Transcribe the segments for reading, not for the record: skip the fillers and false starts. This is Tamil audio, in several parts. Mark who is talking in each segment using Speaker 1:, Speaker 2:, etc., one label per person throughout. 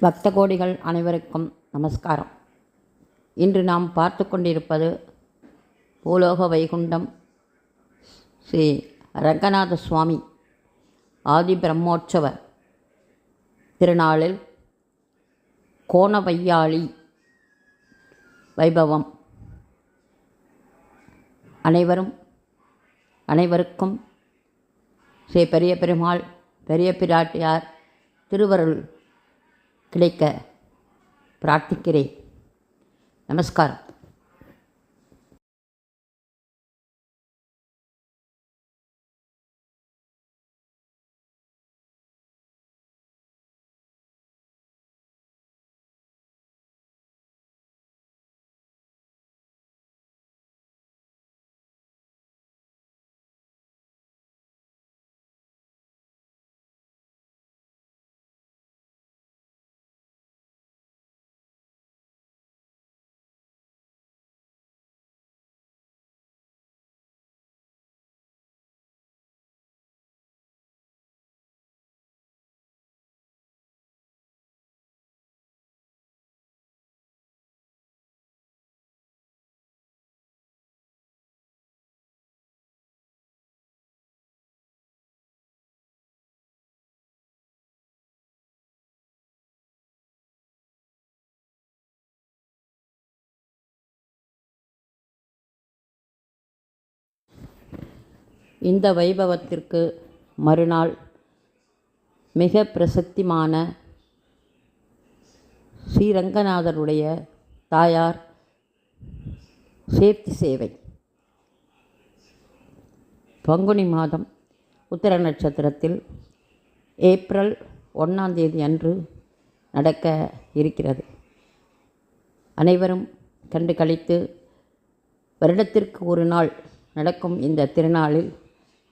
Speaker 1: பக்த கோடிகள் அனைவருக்கும் நமஸ்காரம். இன்று நாம் பார்த்து கொண்டிருப்பது பூலோக வைகுண்டம் ஸ்ரீ ரங்கநாத சுவாமி ஆதி பிரம்மோற்சவ திருநாளில் கோணவையாளி வைபவம். அனைவருக்கும் ஸ்ரீ பெரிய பெருமாள் பெரிய பிராட்டியார் திருவருள் கிடைக்க பிரார்த்திக்கிறேன். நமஸ்காரம். இந்த வைபவத்திற்கு மறுநாள் மிக பிரசித்திமான ஸ்ரீரங்கநாதருடைய தாயார் சேர்த்தி சேவை பங்குனி மாதம் உத்திர நட்சத்திரத்தில் ஏப்ரல் 1ஆம் தேதி அன்று நடக்க இருக்கிறது. அனைவரும் கண்டு கழித்து வருடத்திற்கு ஒரு நாள் நடக்கும் இந்த திருநாளில்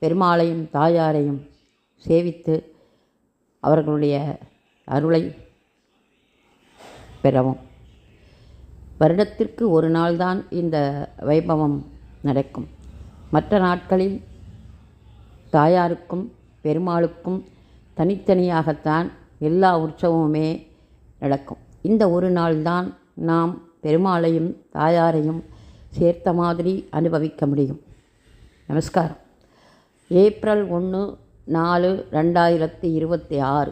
Speaker 1: பெருமாளையும் தாயாரையும் சேவித்து அவர்களுடைய அருளை பெறவும். வருடத்திற்கு ஒரு நாள்தான் இந்த வைபவம் நடக்கும். மற்ற நாட்களில் தாயாருக்கும் பெருமாளுக்கும் தனித்தனியாகத்தான் எல்லா உற்சவமுமே நடக்கும். இந்த ஒரு நாள்தான் நாம் பெருமாளையும் தாயாரையும் சேர்த்த மாதிரி அனுபவிக்க முடியும். நமஸ்காரம். ஏப்ரல் 1, 4, 2026